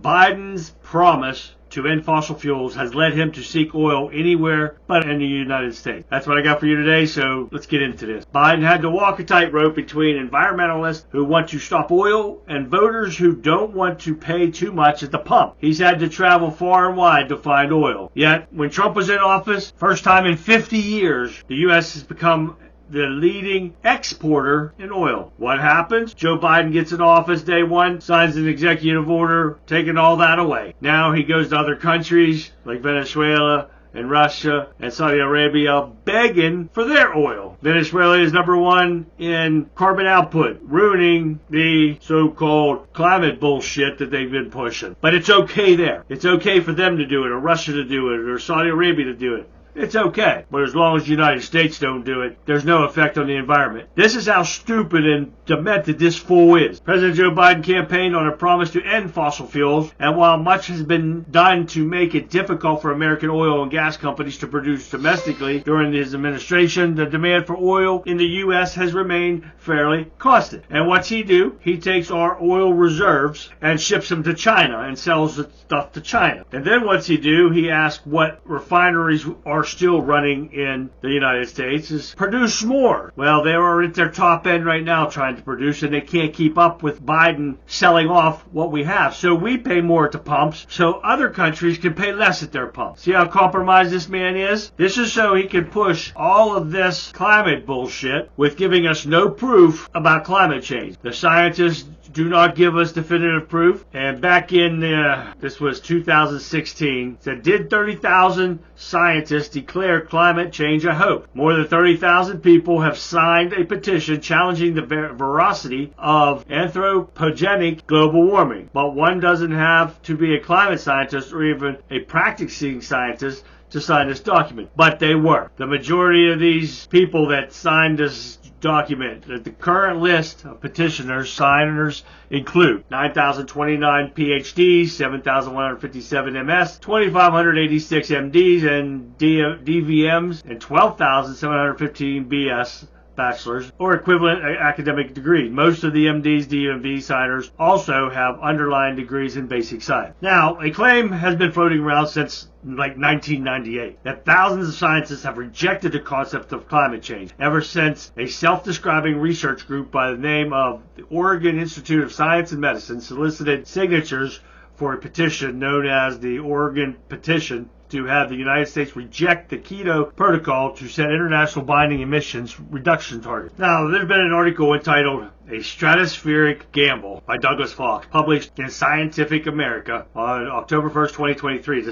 Biden's promise to end fossil fuels has led him to seek oil anywhere but in the United States. That's what I got for you today, so let's get into this. Biden had to walk a tightrope between environmentalists who want to stop oil and voters who don't want to pay too much at the pump. He's had to travel far and wide to find oil. Yet, when Trump was in office, first time in 50 years, the U.S. has become the leading exporter in oil. What happens? Joe Biden gets in office day one, signs an executive order, taking all that away. Now he goes to other countries like Venezuela and Russia and Saudi Arabia begging for their oil. Venezuela is number one in carbon output, ruining the so-called climate bullshit that they've been pushing. But it's okay there. It's okay for them to do it, or Russia to do it, or Saudi Arabia to do it. It's okay. But as long as the United States don't do it, there's no effect on the environment. This is how stupid and demented this fool is. President Joe Biden campaigned on a promise to end fossil fuels, and while much has been done to make it difficult for American oil and gas companies to produce domestically during his administration, the demand for oil in the U.S. has remained fairly constant. And what's he do? He takes our oil reserves and ships them to China and sells the stuff to China. And then what's he do? He asks what refineries are still running in the United States is produce more. Well, they are at their top end right now trying to produce, and they can't keep up with Biden selling off what we have. So we pay more at the pumps, so other countries can pay less at their pumps. See how compromised this man is? This is so he can push all of this climate bullshit with giving us no proof about climate change. The scientists do not give us definitive proof. And back in, this was 2016, said, did 30,000 scientists declare climate change a hoax? More than 30,000 people have signed a petition challenging the veracity of anthropogenic global warming. But one doesn't have to be a climate scientist or even a practicing scientist to sign this document. But they were. The majority of these people that signed this document, the current list of petitioners, signers, include 9,029 PhDs, 7,157 MS, 2,586 MDs and DVMs, and 12,715 BS bachelor's or equivalent academic degree. Most of the MDs, DMV signers also have underlying degrees in basic science. Now, a claim has been floating around since like 1998 that thousands of scientists have rejected the concept of climate change ever since a self-describing research group by the name of the Oregon Institute of Science and Medicine solicited signatures for a petition known as the Oregon Petition to have the United States reject the Kyoto Protocol to set international binding emissions reduction targets. Now, there's been an article entitled A Stratospheric Gamble by Douglas Fox, published in Scientific America on October 1st, 2023.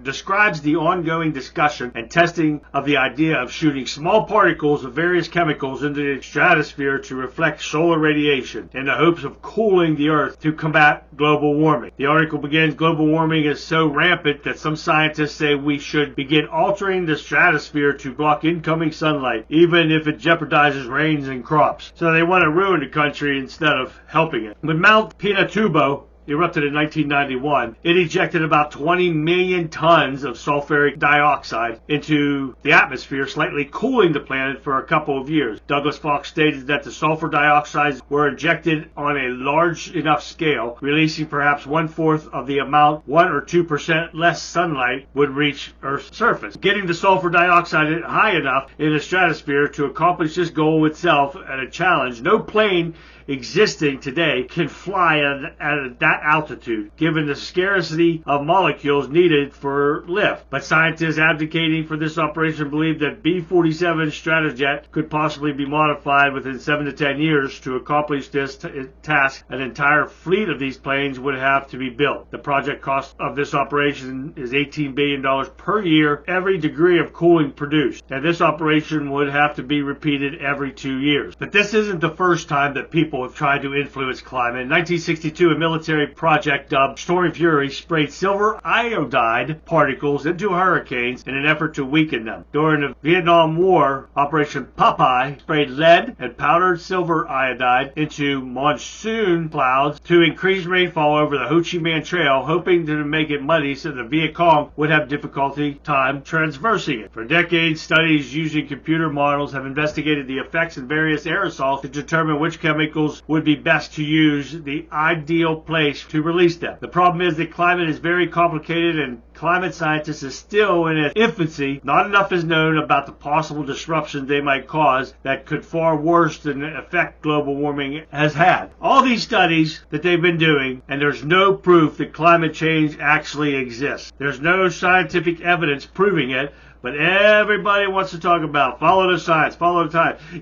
Describes the ongoing discussion and testing of the idea of shooting small particles of various chemicals into the stratosphere to reflect solar radiation in the hopes of cooling the Earth to combat global warming. The article begins, global warming is so rampant that some scientists say we should begin altering the stratosphere to block incoming sunlight, even if it jeopardizes rains and crops. So they want to ruin the country instead of helping it. When Mount Pinatubo erupted in 1991, it ejected about 20 million tons of sulfuric dioxide into the atmosphere, slightly cooling the planet for a couple of years. Douglas Fox stated that the sulfur dioxides were injected on a large enough scale, releasing perhaps 1/4 of the amount 1 or 2% less sunlight would reach Earth's surface. Getting the sulfur dioxide high enough in the stratosphere to accomplish this goal itself at a challenge no plane existing today can fly at that altitude, given the scarcity of molecules needed for lift. But scientists advocating for this operation believe that B-47 Stratojet could possibly be modified within 7 to 10 years to accomplish this task. An entire fleet of these planes would have to be built. The project cost of this operation is $18 billion per year, every degree of cooling produced. And this operation would have to be repeated every 2 years. But this isn't the first time that people have tried to influence climate. In 1962, a military project dubbed Storm Fury sprayed silver iodide particles into hurricanes in an effort to weaken them. During the Vietnam War, Operation Popeye sprayed lead and powdered silver iodide into monsoon clouds to increase rainfall over the Ho Chi Minh Trail, hoping to make it muddy so the Viet Cong would have difficulty time traversing it. For decades, studies using computer models have investigated the effects of various aerosols to determine which chemicals chemicals would be best to use, the ideal place to release them. The problem is that climate is very complicated and climate scientists is still in its infancy. Not enough is known about the possible disruptions they might cause that could far worse than the effect global warming has had. All these studies that they've been doing, and there's no proof that climate change actually exists. There's no scientific evidence proving it, but everybody wants to talk about follow the science,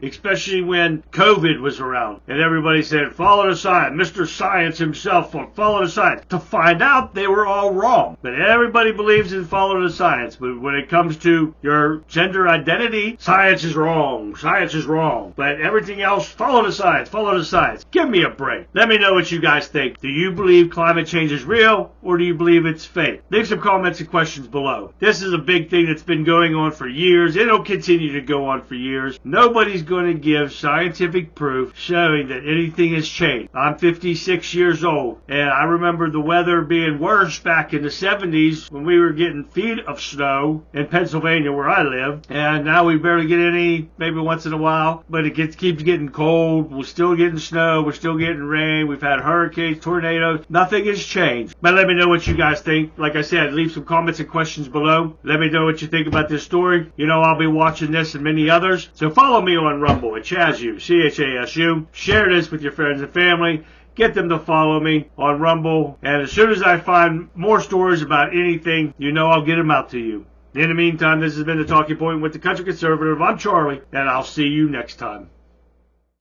especially when COVID was around. And everybody said, follow the science. Mr. Science himself, follow the science. To find out they were all wrong. But everybody believes in follow the science. But when it comes to your gender identity, science is wrong. Science is wrong. But everything else, follow the science, follow the science. Give me a break. Let me know what you guys think. Do you believe climate change is real, or do you believe it's fake? Leave some comments and questions below. This is a big thing that's been going on for years. It'll continue to go on for years. Nobody's going to give scientific proof showing that anything has changed. I'm 56 years old, and I remember the weather being worse back in the 70s when we were getting feet of snow in Pennsylvania where I live, and now we barely get any, maybe once in a while, but it keeps getting cold. We're still getting snow. We're still getting rain. We've had hurricanes, tornadoes. Nothing has changed. But let me know what you guys think. Like I said, leave some comments and questions below. Let me know what you think about this story. You know I'll be watching this and many others. So follow me on Rumble at Chasu, CHASU. Share this with your friends and family. Get them to follow me on Rumble. And as soon as I find more stories about anything, you know I'll get them out to you. In the meantime, this has been The Talking Point with the Country Conservative. I'm Charlie, and I'll see you next time.